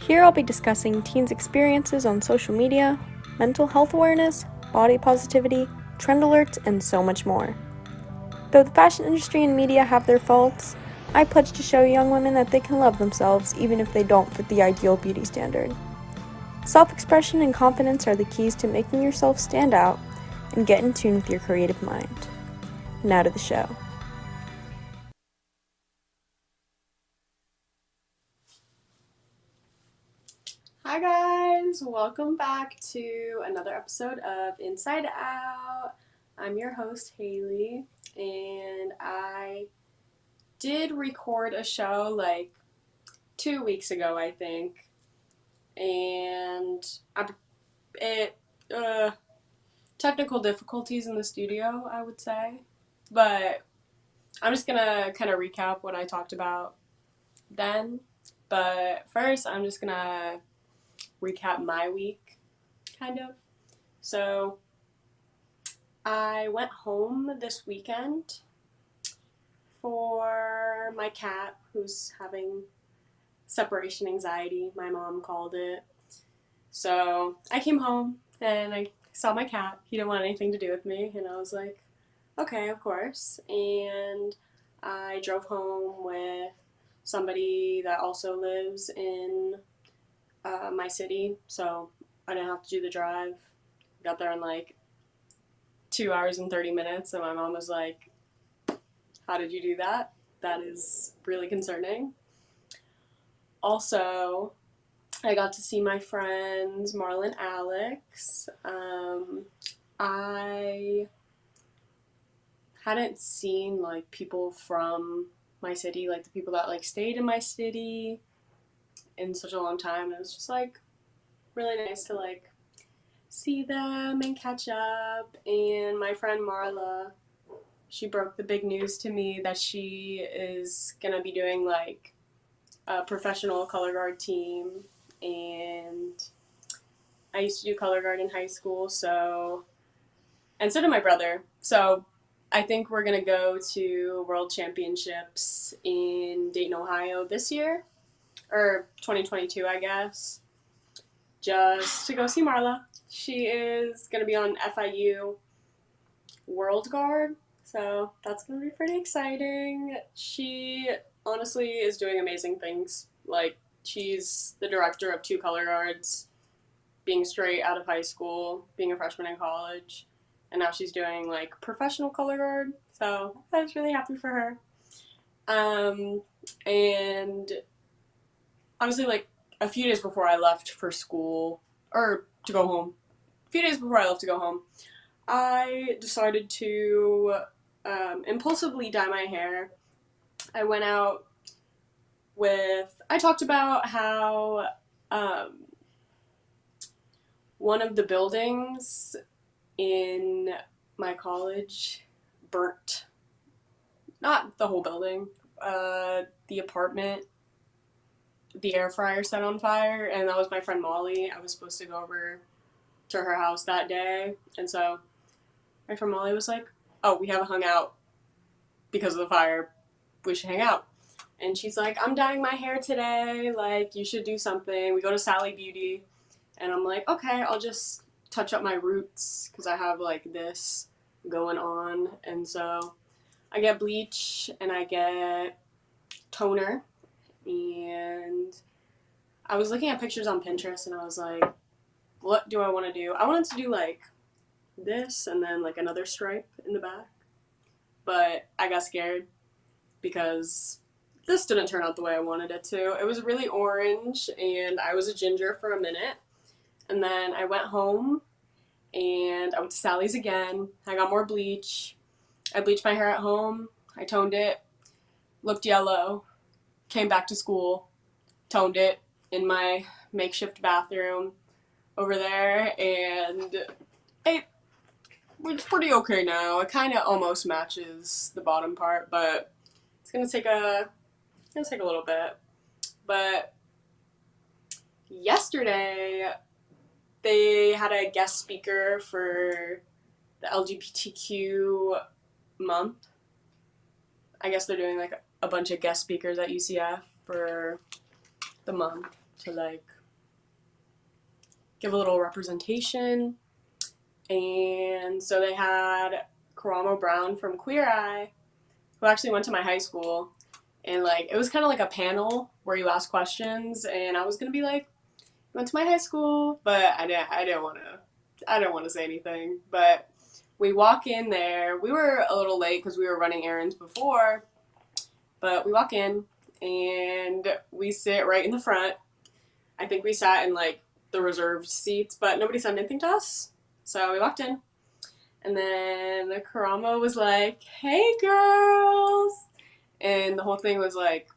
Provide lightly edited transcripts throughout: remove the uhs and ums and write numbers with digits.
Here I'll be discussing teens' experiences on social media, mental health awareness, body positivity, trend alerts, and so much more. Though the fashion industry and media have their faults, I pledge to show young women that they can love themselves even if they don't fit the ideal beauty standard. Self-expression and confidence are the keys to making yourself stand out and get in tune with your creative mind. Now to the show. Hi guys, welcome back to another episode of Inside Out. I'm your host Haleigh, and I did record a show like 2 weeks ago, I think, and technical difficulties in the studio, I would say, but I'm just gonna kind of recap what I talked about then. But first, I'm just gonna recap my week, kind of. So, I went home this weekend for my cat who's having separation anxiety, my mom called it. So, I came home and I saw my cat. He didn't want anything to do with me, and I was like, okay, of course. And I drove home with somebody that also lives in my city, so I didn't have to do the drive. Got there in like 2 hours and 30 minutes, and my mom was like, how did you do that? That is really concerning. Also, I got to see my friends Marla and Alex. I hadn't seen like people from my city, like the people that like stayed in my city, in such a long time. And it was just like really nice to like see them and catch up. And my friend Marla, she broke the big news to me that she is gonna be doing like a professional color guard team. And I used to do color guard in high school, and so did my brother. So I think we're gonna go to World Championships in Dayton, Ohio this year, or 2022, I guess, just to go see Marla. She is gonna be on FIU World Guard, so that's gonna be pretty exciting. She honestly is doing amazing things. Like, she's the director of 2 color guards, being straight out of high school, being a freshman in college, and now she's doing like professional color guard. So I was really happy for her. And honestly, like a few days before I left for school, or to go home, a few days before I left to go home, I decided to impulsively dye my hair. I went out I talked about how one of the buildings in my college burnt. Not the whole building. The apartment, the air fryer set on fire, and that was my friend Molly. I was supposed to go over to her house that day, and so my friend Molly was like, oh, we haven't hung out because of the fire. We should hang out. And she's like, I'm dyeing my hair today. Like, you should do something. We go to Sally Beauty. And I'm like, okay, I'll just touch up my roots because I have like this going on. And so I get bleach and I get toner. And I was looking at pictures on Pinterest and I was like, what do I want to do? I wanted to do like this and then like another stripe in the back. But I got scared because this didn't turn out the way I wanted it to. It was really orange and I was a ginger for a minute. And then I went home and I went to Sally's again. I got more bleach. I bleached my hair at home. I toned it. Looked yellow. Came back to school. Toned it in my makeshift bathroom over there. And it's pretty okay now. It kind of almost matches the bottom part, but it's gonna take a little bit. But yesterday they had a guest speaker for the LGBTQ month. I guess they're doing like a bunch of guest speakers at UCF for the month to like give a little representation. And so they had Karamo Brown from Queer Eye, who actually went to my high school. And like it was kind of like a panel where you ask questions, and I was gonna be like, went to my high school, but I didn't want to say anything. But we walk in there. We were a little late because we were running errands before, but we walk in and we sit right in the front. I think we sat in like the reserved seats, but nobody said anything to us. So we walked in, and then Karamo was like, "Hey, girls," and the whole thing was like,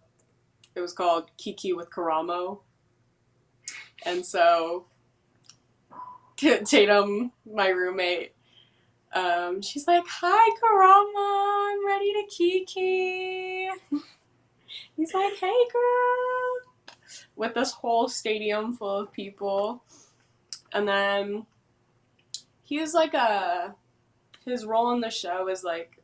it was called Kiki with Karamo, and so Tatum, my roommate, she's like, "Hi, Karama, I'm ready to kiki." He's like, "Hey, girl," with this whole stadium full of people. And then he was like his role in the show is like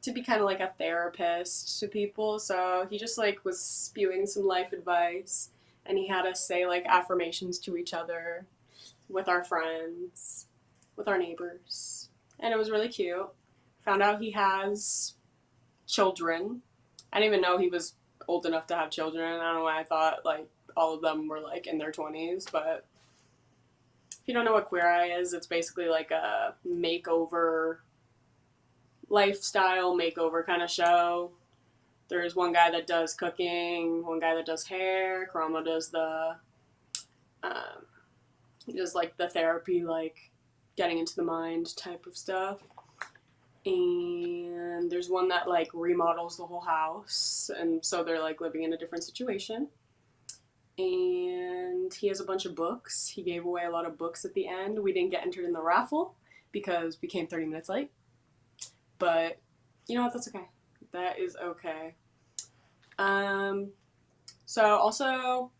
to be kind of like a therapist to people. So he just like was spewing some life advice, and he had us say like affirmations to each other, with our friends, with our neighbors. And it was really cute. Found out he has children. I didn't even know he was old enough to have children. I don't know why I thought like all of them were like in their 20s, but if you don't know what Queer Eye is, it's basically like a makeover, lifestyle makeover kind of show. There's one guy that does cooking, one guy that does hair. Karamo does just like the therapy, like getting into the mind type of stuff. And there's one that like remodels the whole house, and so they're like living in a different situation. And he has a bunch of books. He gave away a lot of books at the end. We didn't get entered in the raffle because we came 30 minutes late. But you know what? That's okay. That is okay. So also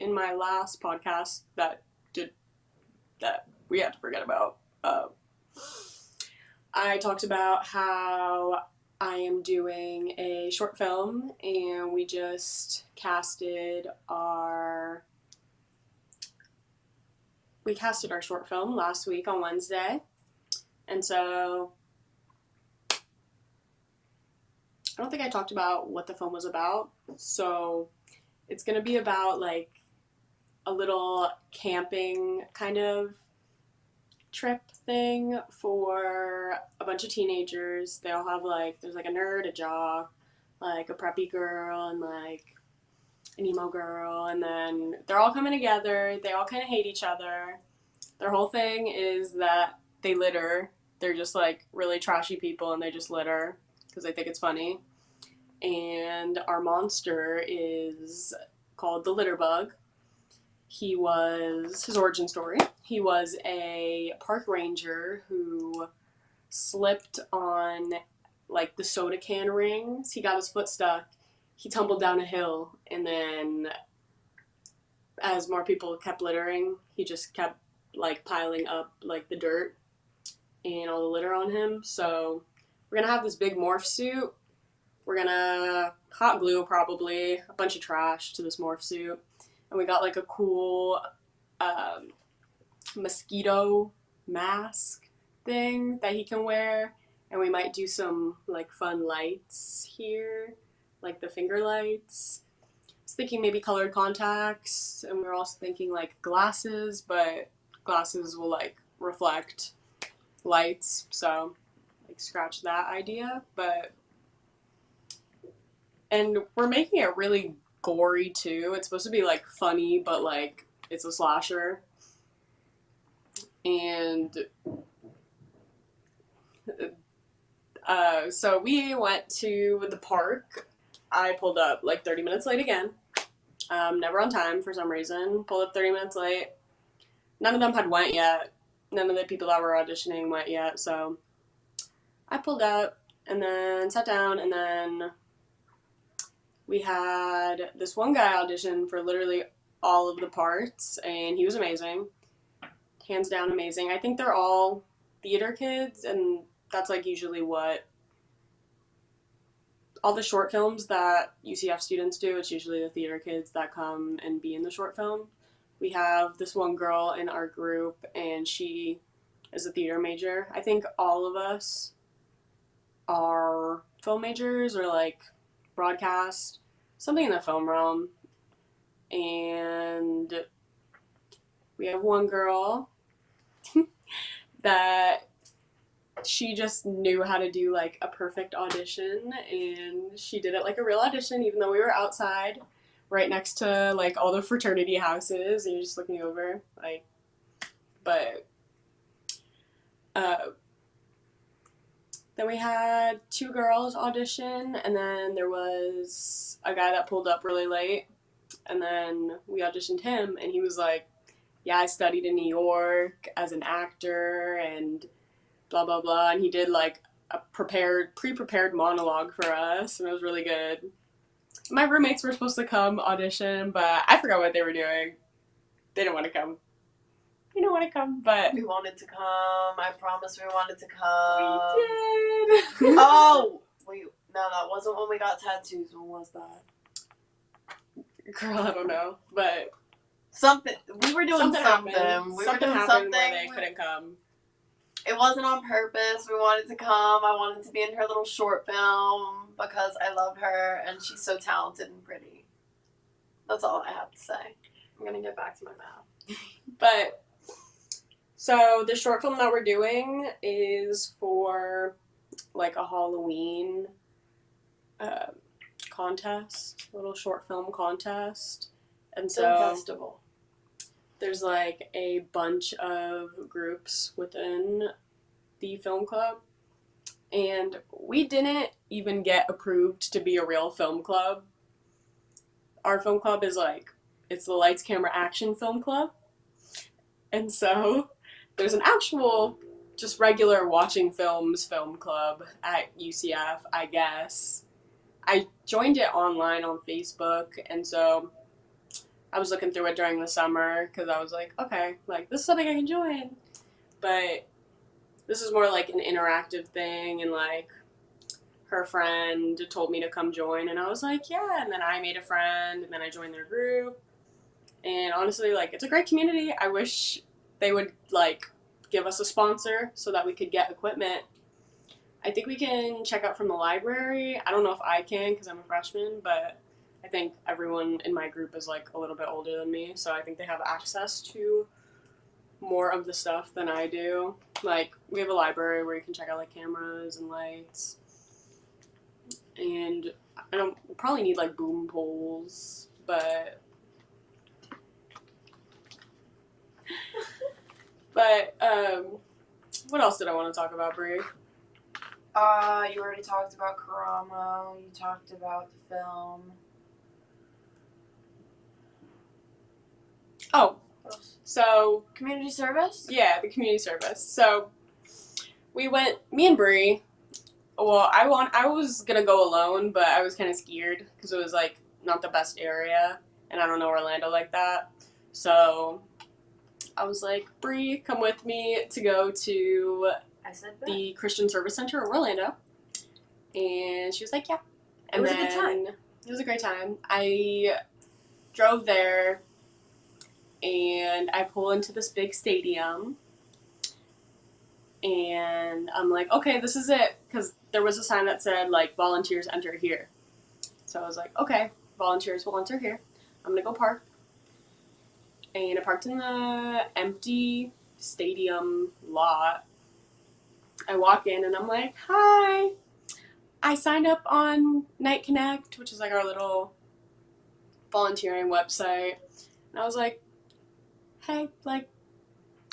in my last podcast that we had to forget about, I talked about how I am doing a short film, and we just casted our short film last week on Wednesday. And so I don't think I talked about what the film was about. So it's going to be about like a little camping kind of trip thing for a bunch of teenagers. They all have like, there's like a nerd, a jock, like a preppy girl, and like an emo girl, and then they're all coming together. They all kind of hate each other. Their whole thing is that they litter. They're just like really trashy people, and they just litter because they think it's funny. And our monster is called the Litter Bug. His origin story, he was a park ranger who slipped on like the soda can rings. He got his foot stuck. He tumbled down a hill, and then as more people kept littering, he just kept like piling up like the dirt and all the litter on him. So we're gonna have this big morph suit. We're gonna hot glue probably a bunch of trash to this morph suit. And we got like a cool mosquito mask thing that he can wear. And we might do some like fun lights here, like the finger lights. I was thinking maybe colored contacts, and we were also thinking like glasses, but glasses will like reflect lights, so like scratch that idea. And we're making it really gory too. It's supposed to be like funny, but like it's a slasher. And so we went to the park. I pulled up like 30 minutes late again. Never on time for some reason. Pulled up 30 minutes late. None of them had went yet. None of the people that were auditioning went yet. So I pulled up and then sat down, and then we had this one guy audition for literally all of the parts, and he was amazing. Hands down amazing. I think they're all theater kids, and that's like usually what all the short films that UCF students do. It's usually the theater kids that come and be in the short film. we have this one girl in our group, and she is a theater major. I think all of us are film majors or like broadcast, something in the film realm. And we have one girl that she just knew how to do like a perfect audition, and she did it like a real audition, even though we were outside right next to like all the fraternity houses and you're just looking over like. But then we had two girls audition, and then there was a guy that pulled up really late, and then we auditioned him, and he was like, yeah, I studied in New York as an actor and blah blah blah, and he did like a pre-prepared monologue for us, and it was really good. My roommates were supposed to come audition, but I forgot what they were doing. They didn't want to come. They didn't want to come, but we wanted to come. I promise we wanted to come. We did. Oh, wait, no, that wasn't when we got tattoos. When was that? Girl, I don't know, but something. We were doing something. Happened. We something were doing happened something where they couldn't come. It wasn't on purpose. We wanted to come. I wanted to be in her little short film because I loved her and she's so talented and pretty. That's all I have to say. I'm going to get back to my math. But, so the short film that we're doing is for like a Halloween contest, little short film contest. And so film festival. There's like a bunch of groups within the film club, and we didn't even get approved to be a real film club. Our film club is like, it's the Lights, Camera, Action Film Club. And so there's an actual, just regular watching films film club at UCF, I guess. I joined it online on Facebook, and so I was looking through it during the summer because I was like, okay, like this is something I can join. But this is more like an interactive thing, and like her friend told me to come join, and I was like, yeah. And then I made a friend, and then I joined their group. And honestly, like, it's a great community. I wish they would like give us a sponsor so that we could get equipment. I think we can check out from the library. I don't know if I can because I'm a freshman, but I think everyone in my group is like a little bit older than me, so I think they have access to more of the stuff than I do. Like, we have a library where you can check out like cameras and lights, and I don't probably need like boom poles, but what else did I want to talk about, Brie? You already talked about Karamo. You talked about the film. Oh, so community service? Yeah, the community service. So we went, me and Brie. Well, I was gonna go alone, but I was kind of scared because it was like not the best area, and I don't know Orlando like that. So I was like, Brie, come with me to go to the Christian Service Center in Orlando. And she was like, yeah. And it was a good time. It was a great time. I drove there, and I pull into this big stadium, and I'm like, okay, this is it, because there was a sign that said, like, volunteers enter here. So I was like, okay, volunteers will enter here. I'm going to go park. And I parked in the empty stadium lot. I walk in, and I'm like, hi. I signed up on Night Connect, which is like our little volunteering website. And I was like, hey, like,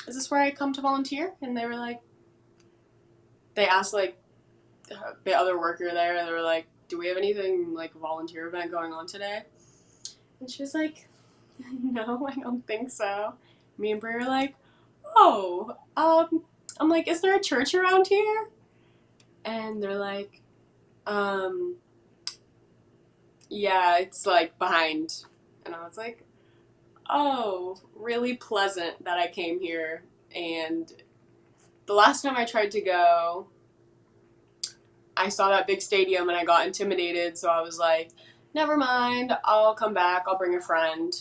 is this where I come to volunteer? And they were like, they asked like the other worker there, and they were like, do we have anything like volunteer event going on today? And she was like, no, I don't think so. Me and Brie were like, oh, I'm like, is there a church around here? And they're like, yeah, it's like behind. And I was like, oh, really pleasant that I came here. And the last time I tried to go, I saw that big stadium and I got intimidated, so I was like, never mind, I'll come back, I'll bring a friend.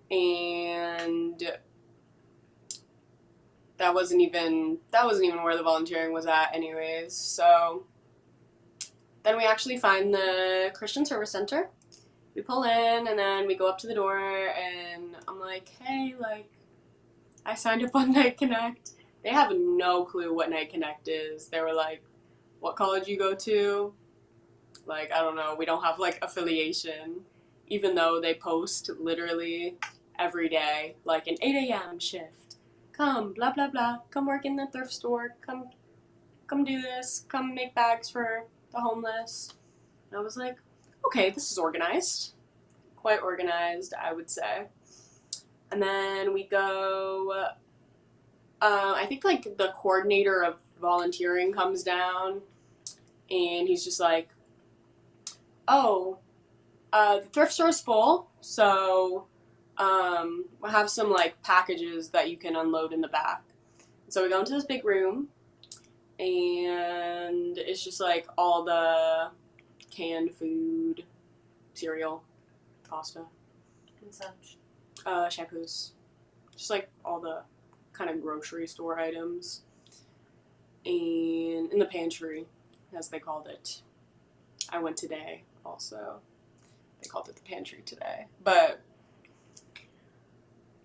and that wasn't even where the volunteering was at anyways. So then we actually find the Christian Service Center. We pull in and then we go up to the door and I'm like, hey, like, I signed up on Night Connect. They have no clue what Night Connect is. They were like, what college you go to? Like, I don't know. We don't have like affiliation, even though they post literally every day, like an 8 a.m. shift. Come, blah blah blah. Come work in the thrift store. Come do this. Come make bags for the homeless. And I was like, okay, this is organized. Quite organized, I would say. And then we go. I think like the coordinator of volunteering comes down, and he's just like, "Oh, the thrift store's full, so we'll have some like packages that you can unload in the back." So we go into this big room, and it's just like all the canned food, cereal, pasta, And such. shampoos, just like all the kind of grocery store items, and in the pantry, as they called it. I went today also. They called it the pantry today. But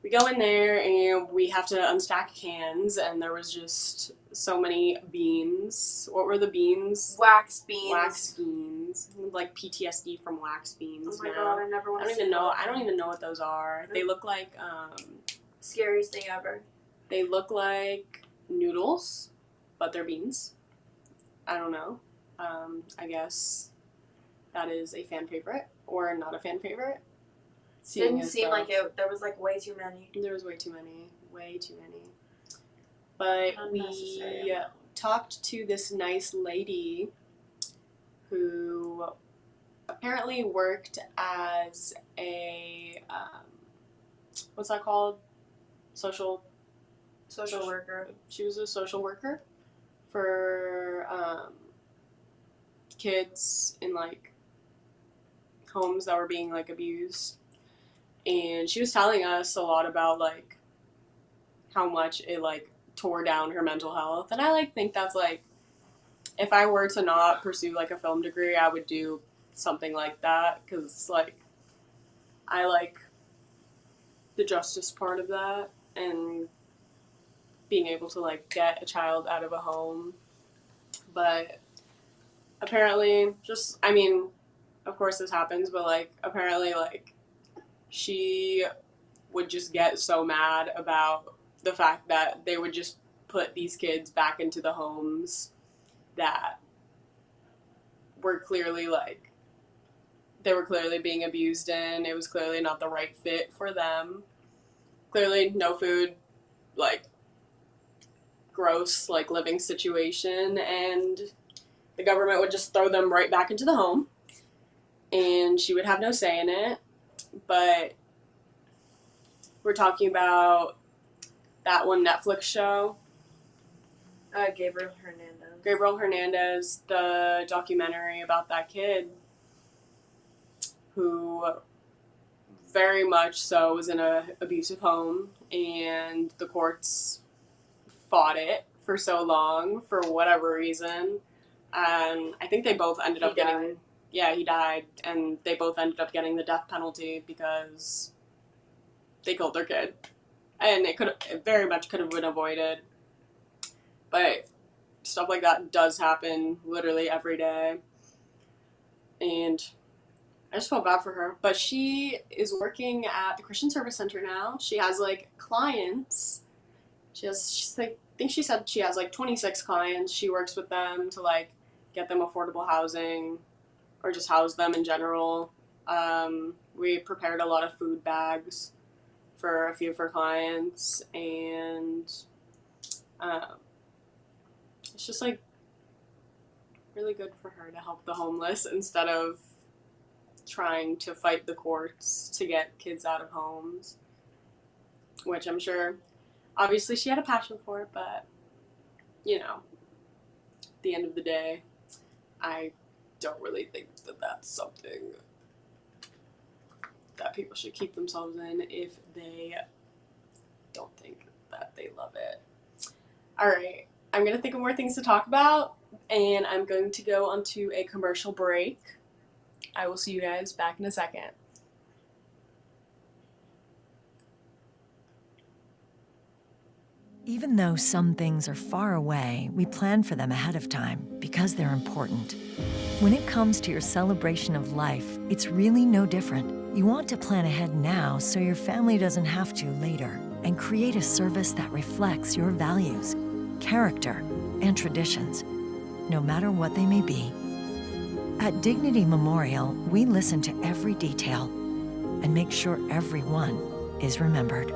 we go in there and we have to unstack cans, and there was just so many beans. What were the beans? Wax beans. Wax beans. Like PTSD from wax beans. Oh my now. god, I never want I to don't even know. I don't even know what those are. Mm-hmm. They look like Scariest thing ever. They look like noodles, but they're beans. I don't know. I guess that is a fan favorite or not a fan favorite. Didn't seem like it. There was like way too many. There was way too many. Way too many. But we talked to this nice lady who apparently worked as a what's that called? Social worker. She was a social worker for kids in like homes that were being like abused, and she was telling us a lot about like how much it like tore down her mental health. And I like think that's like, if I were to not pursue like a film degree, I would do something like that, because like I like the justice part of that and being able to like get a child out of a home. But apparently, just, I mean, of course this happens, but like apparently like she would just get so mad about the fact that they would just put these kids back into the homes that were clearly like, they were clearly being abused in. It was clearly not the right fit for them. Clearly no food, like gross like living situation, and the government would just throw them right back into the home and she would have no say in it. But we're talking about that one Netflix show, Gabriel Hernandez, the documentary about that kid who very much so was in an abusive home, and the courts fought it for so long for whatever reason. I think they both ended up getting... Yeah, he died, and they both ended up getting the death penalty because they killed their kid. And it very much could have been avoided. But stuff like that does happen literally every day. And I just felt bad for her. But she is working at the Christian Service Center now. She has, like, clients. She's like, I think she said she has, like, 26 clients. She works with them to, like, get them affordable housing or just house them in general. We prepared a lot of food bags for a few of her clients, and it's just like really good for her to help the homeless instead of trying to fight the courts to get kids out of homes, which I'm sure obviously she had a passion for it, but you know, at the end of the day, I don't really think that that's something that people should keep themselves in if they don't think that they love it. All right, I'm going to think of more things to talk about, and I'm going to go onto a commercial break. I will see you guys back in a second. Even though some things are far away, we plan for them ahead of time because they're important. When it comes to your celebration of life, it's really no different. You want to plan ahead now so your family doesn't have to later, and create a service that reflects your values, character, and traditions, no matter what they may be. At Dignity Memorial, we listen to every detail and make sure everyone is remembered.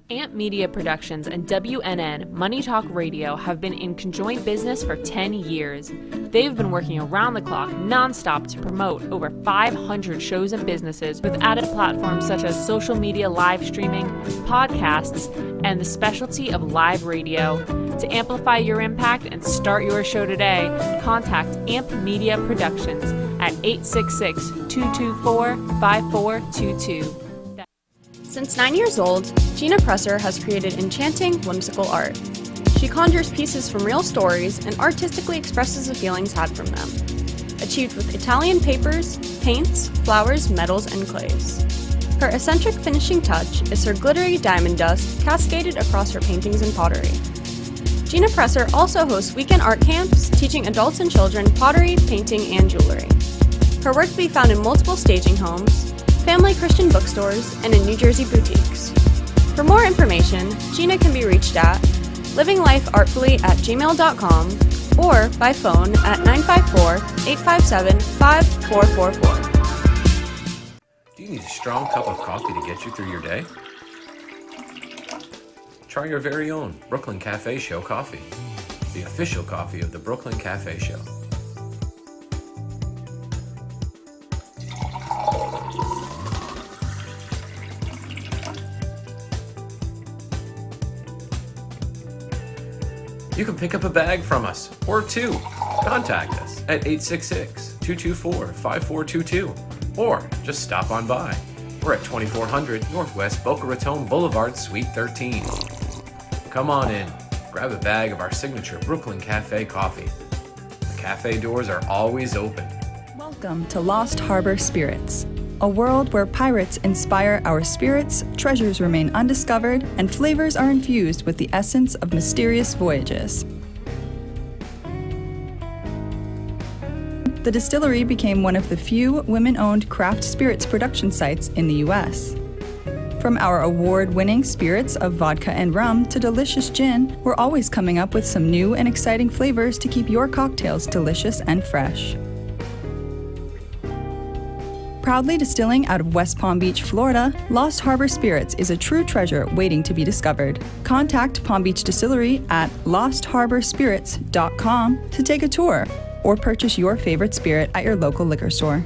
AMP Media Productions and WNN Money Talk Radio have been in conjoint business for 10 years. They've been working around the clock, nonstop, to promote over 500 shows and businesses with added platforms such as social media live streaming, podcasts, and the specialty of live radio. To amplify your impact and start your show today, contact AMP Media Productions at 866-224-5422. Since 9 years old, Gina Presser has created enchanting, whimsical art. She conjures pieces from real stories and artistically expresses the feelings had from them. Achieved with Italian papers, paints, flowers, metals, and clays. Her eccentric finishing touch is her glittery diamond dust cascaded across her paintings and pottery. Gina Presser also hosts weekend art camps, teaching adults and children pottery, painting, and jewelry. Her work can be found in multiple staging homes, family Christian bookstores, and in New Jersey boutiques. For more information, Gina can be reached at livinglifeartfully@gmail.com or by phone at 954-857-5444. Do you need a strong cup of coffee to get you through your day? Try your very own Brooklyn Cafe Show coffee, the official coffee of the Brooklyn Cafe Show. You can pick up a bag from us, or two. Contact us at 866-224-5422, or just stop on by. We're at 2400 Northwest Boca Raton Boulevard, Suite 13. Come on in, grab a bag of our signature Brooklyn Cafe coffee. The cafe doors are always open. Welcome to Lost Harbor Spirits, a world where pirates inspire our spirits, treasures remain undiscovered, and flavors are infused with the essence of mysterious voyages. The distillery became one of the few women-owned craft spirits production sites in the U.S. From our award-winning spirits of vodka and rum to delicious gin, we're always coming up with some new and exciting flavors to keep your cocktails delicious and fresh. Proudly distilling out of West Palm Beach, Florida, Lost Harbor Spirits is a true treasure waiting to be discovered. Contact Palm Beach Distillery at lostharborspirits.com to take a tour or purchase your favorite spirit at your local liquor store.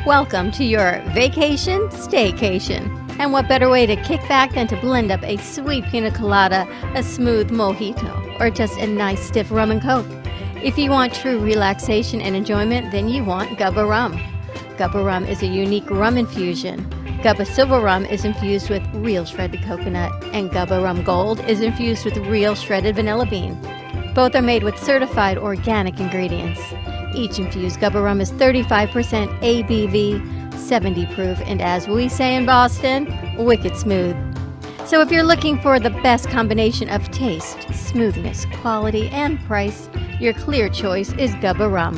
Welcome to your vacation staycation. And what better way to kick back than to blend up a sweet pina colada, a smooth mojito, or just a nice stiff rum and coke. If you want true relaxation and enjoyment, then you want Gubba Rum. Gubba Rum is a unique rum infusion. Gubba Silver Rum is infused with real shredded coconut, and Gubba Rum Gold is infused with real shredded vanilla bean. Both are made with certified organic ingredients. Each infused Gubba Rum is 35% ABV, 70 proof, and as we say in Boston, wicked smooth. So if you're looking for the best combination of taste, smoothness, quality, and price, your clear choice is Gubba Rum.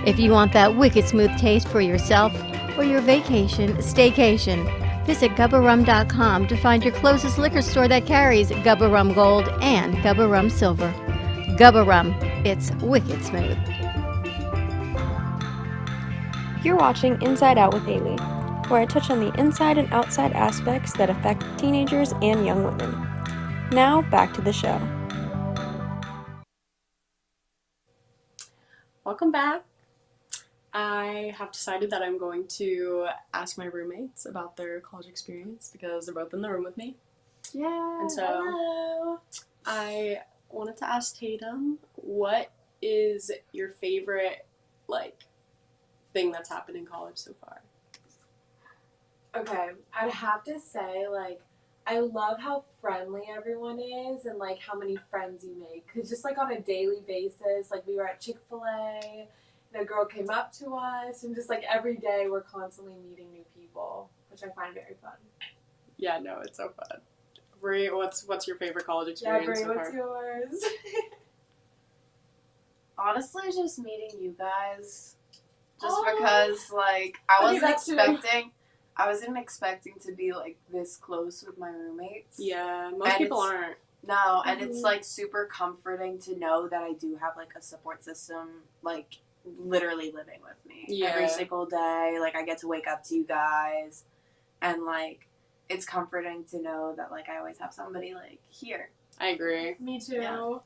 If you want that wicked smooth taste for yourself or your vacation staycation, visit GubbaRum.com to find your closest liquor store that carries Gubba Rum Gold and Gubba Rum Silver. Gubba Rum, it's wicked smooth. You're watching Inside Out with Haleigh, where I touch on the inside and outside aspects that affect teenagers and young women. Now, back to the show. Welcome back. I have decided that I'm going to ask my roommates about their college experience because they're both in the room with me. Yeah. And so, hello. I wanted to ask Tatum, what is your favorite, like, thing that's happened in college so far? Okay, I'd have to say, like, I love how friendly everyone is and, like, how many friends you make. Because just, like, on a daily basis, like, we were at Chick-fil-A, and a girl came up to us, and just, like, every day we're constantly meeting new people, which I find very fun. Yeah, no, it's so fun. Brie, what's your favorite college experience Brie, so far? what's yours? Honestly, just meeting you guys. Just Aw. because, like, I Okay, wasn't that's expecting to be, like, this close with my roommates. Yeah, most And people it's- aren't. No, and it's, like, super comforting to know that I do have, like, a support system, like, literally living with me every Yeah. single day. Like, I get to wake up to you guys, and, like, it's comforting to know that, like, I always have somebody, like, here. I agree. Me too. Yeah.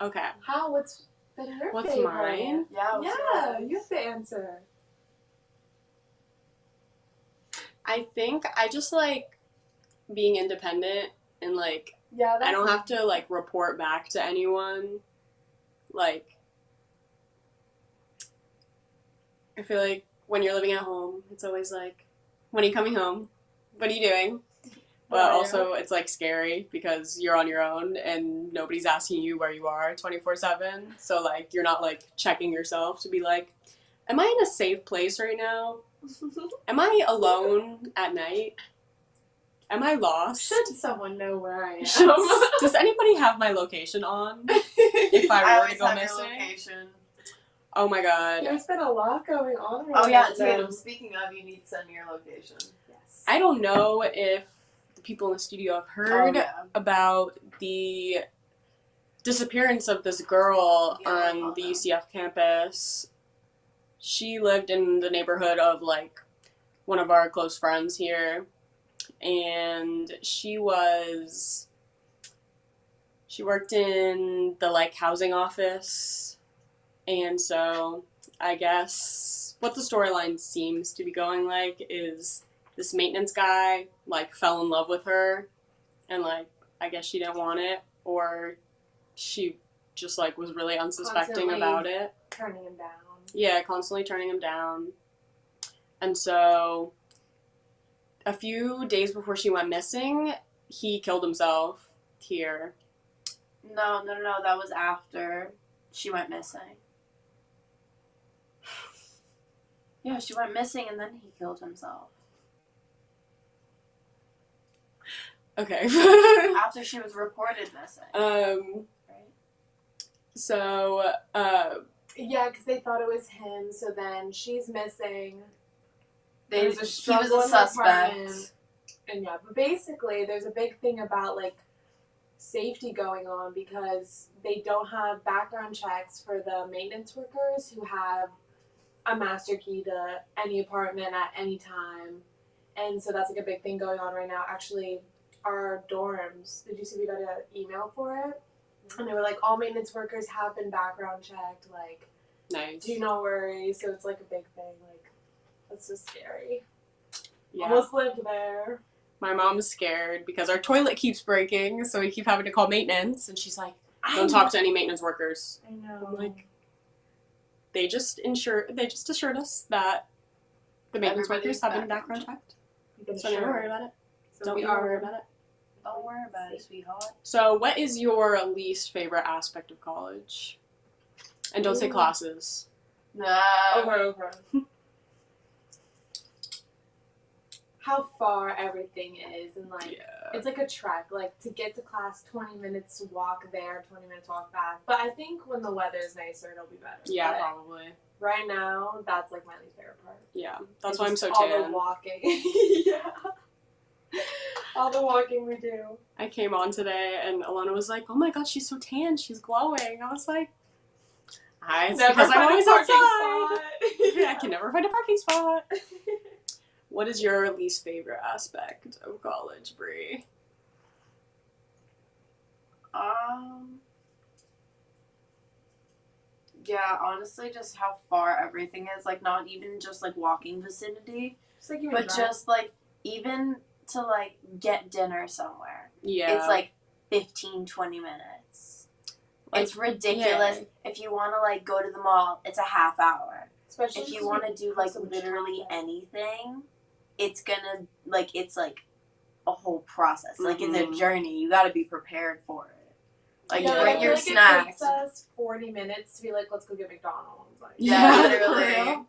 Okay. What's been your What's favorite? mine? Yeah, Yeah, you have to answer. I think I just like being independent and, like, Yeah, I don't have to, like, report back to anyone. Like, I feel like when you're living at home, it's always like, when are you coming home? What are you doing? But Where are also, it's, like, scary because you're on your own and nobody's asking you where you are 24/7. So, like, you're not, like, checking yourself to be like, am I in a safe place right now? Am I alone at night? Am I lost? Should someone know where I am? Does anybody have my location on? If I were to always go have your missing? location. Oh my god. There's been a lot going on. Oh, yeah, right now. Tatum, speaking of, you need to send me your location. Yes. I don't know if the people in the studio have heard Oh, yeah. about the disappearance of this girl Yeah, I on know the that. UCF campus. She lived in the neighborhood of, like, one of our close friends here, and she worked in the, like, housing office, and so I guess what the storyline seems to be going like is this maintenance guy, like, fell in love with her, and, like, I guess she didn't want it, or she just, like, was really unsuspecting Constantly about it. turning him down. Yeah, constantly turning him down. And so a few days before she went missing, he killed himself here. No, that was after she went missing. Yeah, she went missing and then he killed himself. Okay. After she was reported missing. Right? So, Yeah, because they thought it was him, so then she's missing. He There's a was struggle a in the apartment. suspect. And yeah, but basically, there's a big thing about, like, safety going on because they don't have background checks for the maintenance workers who have a master key to any apartment at any time. And so that's, like, a big thing going on right now. Actually, our dorms, did you see we got an email for it? And they were like, all maintenance workers have been background checked, like, nice. do not worry. So it's, like, a big thing. Like, that's just scary. Yeah. Almost lived there. My mom's scared because our toilet keeps breaking, so we keep having to call maintenance, and she's like, don't talk to any maintenance workers. I know. I'm like, they just assured us that the maintenance Everybody's workers have been background background checked. You can So never assure. worry about it. So Don't we even are worry about it. Don't worry about it, sweetheart. So what is your least favorite aspect of college? And don't say Ooh. classes. No. over. How far everything is, and like Yeah. it's like a trek. Like to get to class, 20 minutes to walk there, 20 minutes walk back. But I think when the weather's nicer, it'll be better. Yeah, But probably. right now, that's like my least favorite part. Yeah. That's It's why I'm just so all the tan. walking. Yeah. All the walking we do. I came on today and Alana was like, oh my god, she's so tan, she's glowing. I was like, it's because I'm always outside. I can never find a parking spot. What is your least favorite aspect of college, Brie? Yeah, honestly, just how far everything is. Like, not even just, like, walking vicinity, Just like you but just, like, even to, like, get dinner somewhere. Yeah. It's, like, 15, 20 minutes. Like, It's ridiculous. yeah. If you want to, like, go to the mall, it's a half hour. Especially If you 'cause want we to do, have like, so much literally traffic. anything, it's gonna, like, it's, like, a whole process. Like, it's a Mhm. journey. You gotta be prepared for it. Like, Yeah, bring I your feel like snacks. It takes us 40 minutes to be like, let's go get McDonald's. Like, Yeah, for literally. real.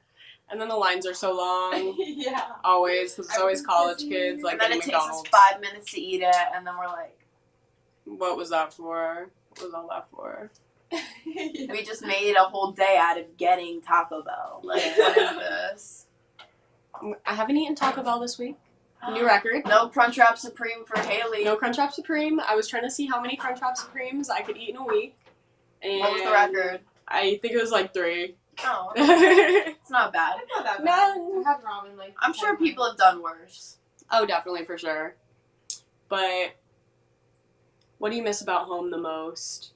And then the lines are so long. yeah. Always, because it's always Everything's college busy. kids like And then getting it takes us McDonald's. 5 minutes to eat it, and then we're like, What was that for? What was all that for? we just made a whole day out of getting Taco Bell. Like, what is this? I haven't eaten Taco Bell this week. New record. No Crunchwrap Supreme for Haleigh. No Crunchwrap Supreme. I was trying to see how many Crunchwrap Supremes I could eat in a week. And What was the record? I think it was like 3. Oh, it's not bad. Not that bad. No. I had ramen like. I'm sure 10 people have done worse. Oh, definitely, for sure. But what do you miss about home the most?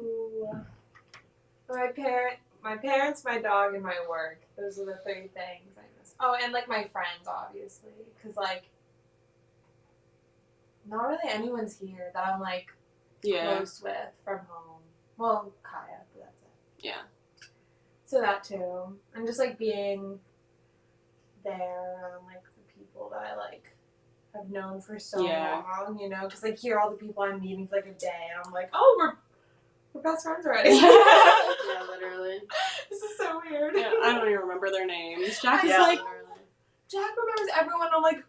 Ooh. My parents, my dog, and my work. Those are the 3 things I miss. Oh, and like my friends, obviously, because like not really anyone's here that I'm like Yeah. close with from home. Well, Kaya, but that's it. Yeah. So that too, and just like being there around like the people that I like have known for so Yeah. long, you know, because like here all the people I'm meeting for like a day, and I'm like, oh, we're best friends already. Yeah, literally. This is so weird. Yeah, I don't even remember their names. Jack is Yeah, like, literally. Jack remembers everyone. I'm like,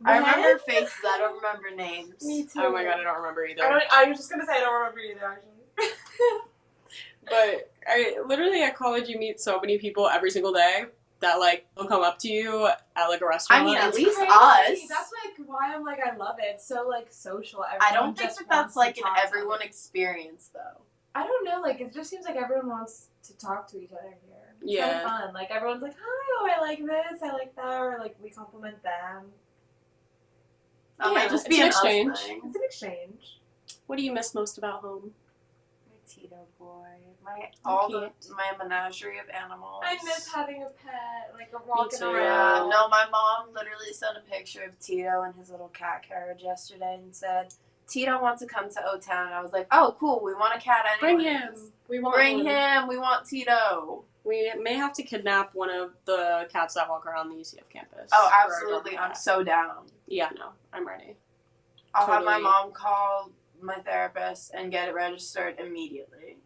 I what? remember faces. I don't remember names. Me too. oh my god, I don't remember either. I was just gonna say I don't remember either actually. But literally at college, you meet so many people every single day that like will come up to you at like a restaurant. I mean, at It's least crazy. us. That's like why I'm like I love it. It's so like social. I Everyone don't think just that that's wants to like an talk to everyone other- experience though. I don't know. Like it just seems like everyone wants to talk to each other here. It's Yeah. kind of fun. Like everyone's like, hi, oh I like this, I like that, or like we compliment them. That Yeah, might just it's be an an us exchange. thing. It's an exchange. What do you miss most about home? My Tito boy, my cute. my menagerie of animals. I miss having a pet, like a walking too. around. No, my mom literally sent a picture of Tito and his little cat carriage yesterday and said, Tito wants to come to O-Town. I was like, oh, cool. We want a cat Bring anyways. him. We want Bring one. him. We want Tito. We may have to kidnap one of the cats that walk around the UCF campus. Oh, for our absolutely. dog I'm cat. so down. Yeah, no, I'm ready. I'll have my Totally. mom call my therapist and get it registered immediately.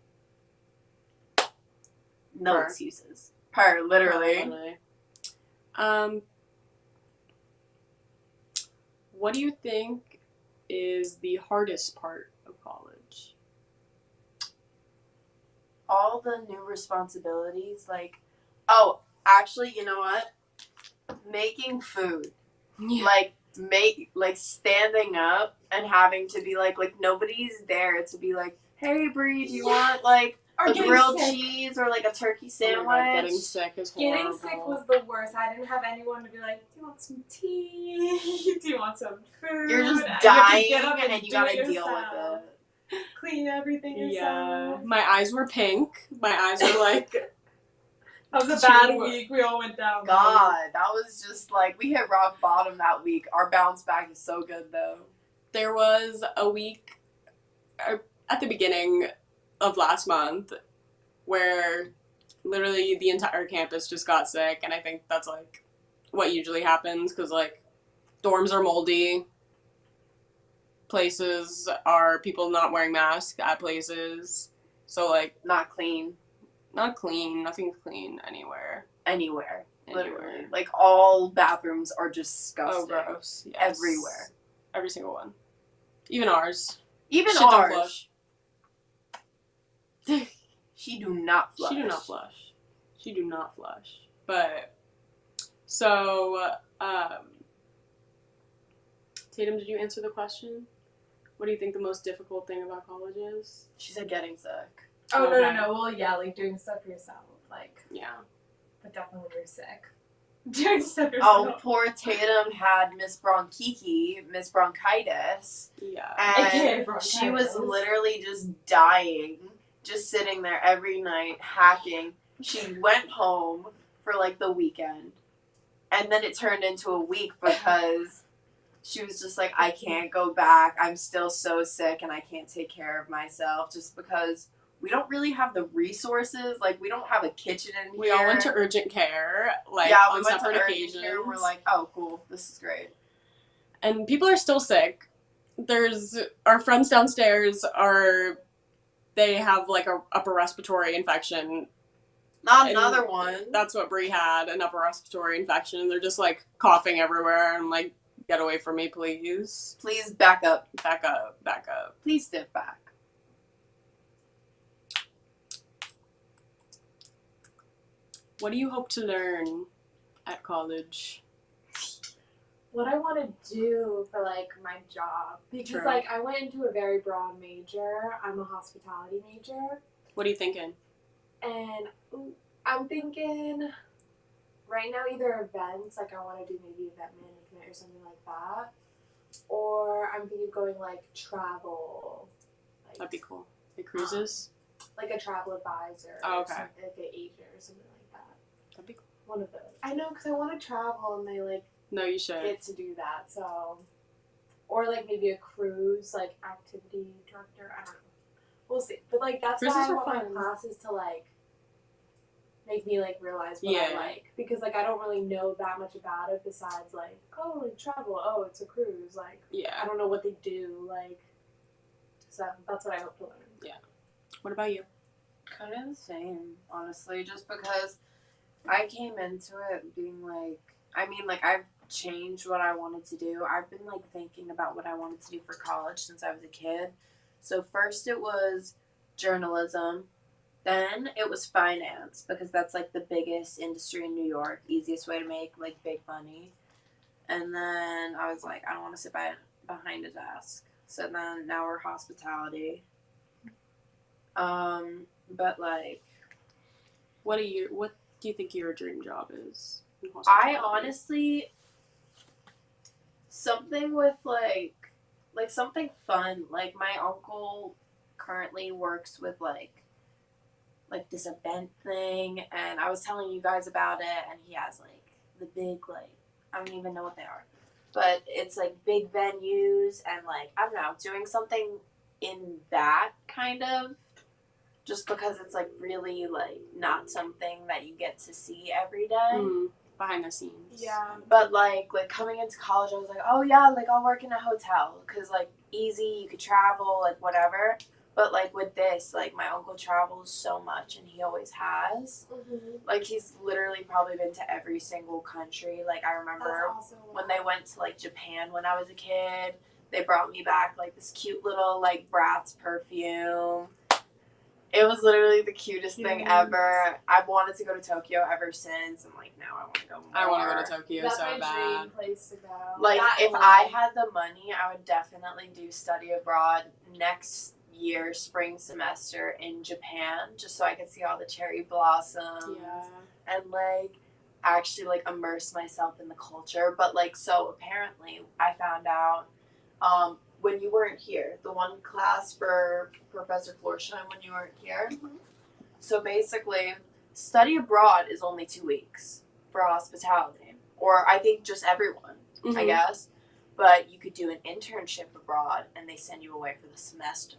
No Per. excuses. Per, literally. Literally. What do you think is the hardest part of college? All the new responsibilities, like, oh, actually, you know what? Making food. Like, standing up and having to be like nobody's there to be like, hey, Bree, do you want, like, Or a getting grilled sick. cheese or, like, a turkey Oh sandwich? my God, getting sick is horrible. Getting sick was the worst. I didn't have anyone to be like, do you want some tea? Do you want some food? You're just And you have dying to get up and you do gotta it deal with yourself. it. Clean everything Yeah, yourself. my eyes were pink. My eyes were like, That was a Too bad much. week. We all went down. God, that was just like, we hit rock bottom that week. Our bounce back is so good, though. there was a week at the beginning of last month where literally the entire campus just got sick, and I think that's like what usually happens because like dorms are moldy, places are people not wearing masks at places, so like Not clean not clean, nothing's clean anywhere. anywhere. Anywhere. Literally. Like, all bathrooms are disgusting. Oh, gross. Yes. Everywhere. Every single one. Even ours. Even Shit don't ours. flush. She do not flush. She do not flush. She do not flush. But, so, Tatum, did you answer the question? What do you think the most difficult thing about college is? She said getting sick. Oh, no, Okay. no. Well, yeah, like doing stuff yourself. Like, Yeah. but definitely when you're sick. Doing stuff Oh, yourself. poor Tatum had Miss Bronchitis, Yeah. and bronchitis. she was literally just dying, just sitting there every night, hacking. She went home for, like, the weekend, and then it turned into a week because she was just like, I can't go back. I'm still so sick and I can't take care of myself just because we don't really have the resources. Like, we don't have a kitchen in here. We all went to urgent care, like, yeah, we on went separate to occasions. urgent care and we're like, oh, cool, this is great. And people are still sick. There's our friends downstairs they have like a upper respiratory infection. Not another one. That's what Brie had, an upper respiratory infection. And they're just like coughing everywhere and like, get away from me, please. Please back up. Back up, back up. Please step back. What do you hope to learn at college? What I want to do for like my job, because True. like I went into a very broad major. I'm a hospitality major, What are you thinking? and I'm thinking right now either events, like I want to do maybe event management or something like that, or I'm thinking of going like travel, That'd be cool. Like cruises? like a travel advisor, Oh, or okay. something, like an agent or something like that. That'd be cool. One of those. I know, because I want to travel and they like No, you should. get to do that. So, or like maybe a cruise, like activity director. I don't know. We'll see. But like that's Cruises why I are want fun. my classes to like make me like realize what Yeah. I like, because like I don't really know that much about it besides like, oh, like travel. Oh, it's a cruise. Like I Yeah. don't know what they do. Like, so that's what I hope to learn. What about you? Kind of the same, honestly, just because I came into it being like, I mean, like, I've changed what I wanted to do. I've been, like, thinking about what I wanted to do for college since I was a kid. So first it was journalism. Then it was finance, because that's, like, the biggest industry in New York, easiest way to make, like, big money. And then I was like, I don't want to sit behind a desk. So then now we're hospitality. But like, What do you think your dream job is? in I hospitality? honestly, something with like something fun. Like my uncle currently works with like this event thing, and I was telling you guys about it, and he has like the big, like, I don't even know what they are, but it's like big venues, and like, I don't know, doing something in that kind of, just because it's like really like not something that you get to see every day. Behind the scenes. Yeah. But like coming into college, I was like, oh yeah, like I'll work in a hotel, because like easy, you could travel, like whatever. But like with this, like my uncle travels so much, and he always has. Mm-hmm. Like he's literally probably been to every single country. Like I remember That's awesome. when they went to like Japan when I was a kid, they brought me back like this cute little like Bratz perfume. It was literally the cutest thing ever. I've wanted to go to Tokyo ever since, and like now I want to go more. I want to go to Tokyo That's so my bad. dream place to go. Like That if and I London. had the money, I would definitely do study abroad next year, spring semester in Japan, just so I could see all the cherry blossoms Yeah. and like actually like immerse myself in the culture. But like, so apparently I found out when you weren't here, the one class for Professor Florsheim when you weren't here. So basically, study abroad is only 2 weeks for hospitality, or I think just everyone, I guess. But you could do an internship abroad, and they send you away for the semester.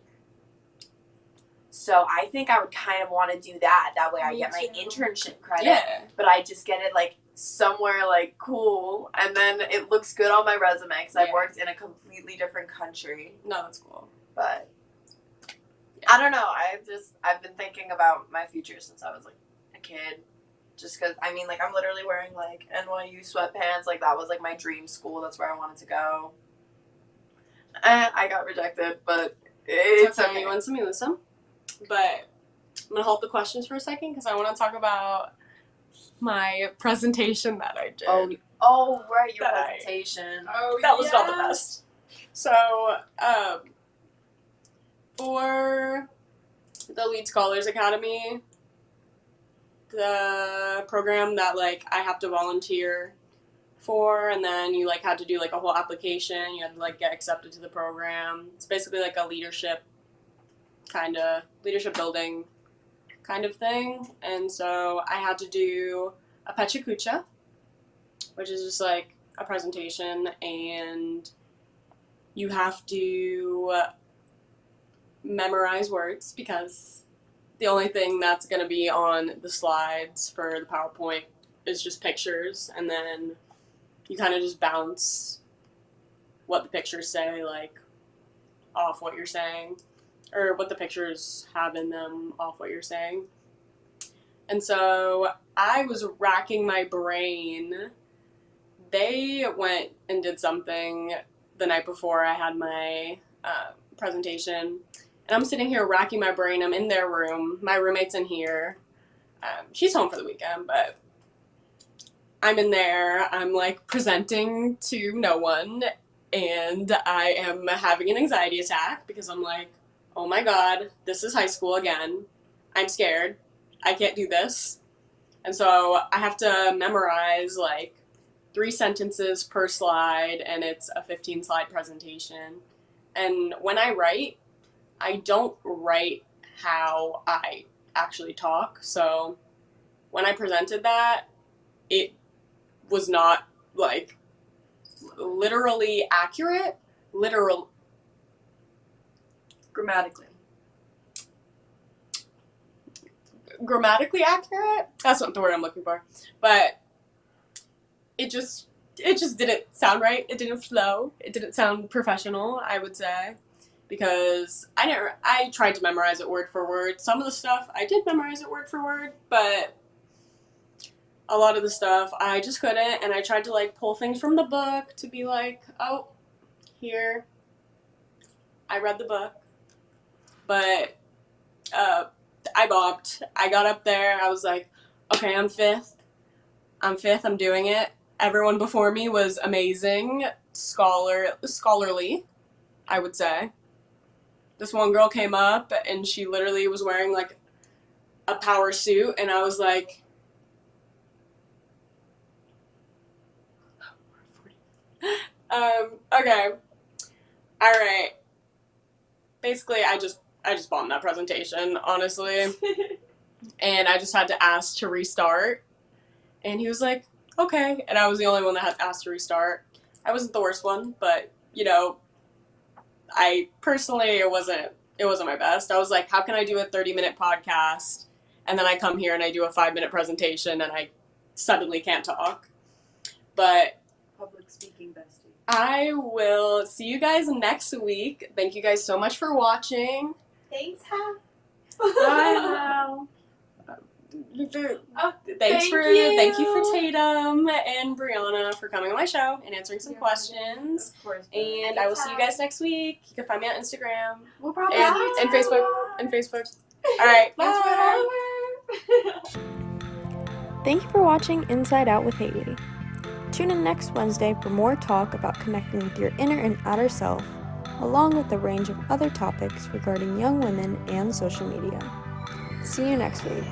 So I think I would kind of want to do that. That way I Me get my too. internship credit, Yeah. but I just get it like somewhere like cool, and then it looks good on my resume because I've Yeah. worked in a completely different country. No, that's cool. But I don't know. I've been thinking about my future since I was like a kid. Just because, I mean, like I'm literally wearing like NYU sweatpants. Like that was like my dream school. That's where I wanted to go. And I got rejected, but it's okay. You want some listen? But I'm going to hold the questions for a second because I want to talk about my presentation that I did. Oh, right, your That presentation. That was not the best. So, for the Lead Scholars Academy, the program that like I have to volunteer for, and then you like had to do like a whole application. You had to like get accepted to the program. It's basically like a leadership building kind of thing. And so I had to do a pecha kucha, which is just like a presentation, and you have to memorize words because the only thing that's going to be on the slides for the PowerPoint is just pictures, and then you kind of just bounce what the pictures say, like, off what you're saying, or what the pictures have in them off what you're saying. And so I was racking my brain. They went and did something the night before I had my presentation, and I'm sitting here racking my brain. I'm in their room. My roommate's in here. She's home for the weekend, but I'm in there. I'm like presenting to no one, and I am having an anxiety attack because I'm like, oh my god, this is high school again. I'm scared. I can't do this. And so I have to memorize like 3 sentences per slide, and it's a 15-slide presentation. And when I write, I don't write how I actually talk. So when I presented that, it was not like literally accurate. Grammatically accurate? That's not the word I'm looking for. But it just didn't sound right. It didn't flow. It didn't sound professional, I would say. Because I tried to memorize it word for word. Some of the stuff I did memorize it word for word, but a lot of the stuff I just couldn't, and I tried to like pull things from the book to be like, oh, here, I read the book. But I bombed. I got up there, I was like, okay, I'm fifth, I'm doing it. Everyone before me was amazing, scholarly, I would say. This one girl came up, and she literally was wearing like a power suit, and I was like, okay, alright. Basically, I just bombed that presentation, honestly. And I just had to ask to restart. And he was like, okay. And I was the only one that had asked to restart. I wasn't the worst one, but, you know, I personally, it wasn't my best. I was like, how can I do a 30-minute podcast, and then I come here and I do a 5-minute presentation and I suddenly can't talk? But Public speaking bestie. I will see you guys next week. Thank you guys so much for watching. Thanks, Hal. Bye, Hal. Thank you for Tatum and Brianna for coming on my show and answering some questions. Of course. And I will see you guys next week. You can find me on Instagram We'll probably and Facebook. All right, bye. Thank you for watching Inside Out with Haleigh. Tune in next Wednesday for more talk about connecting with your inner and outer self, along with a range of other topics regarding young women and social media. See you next week.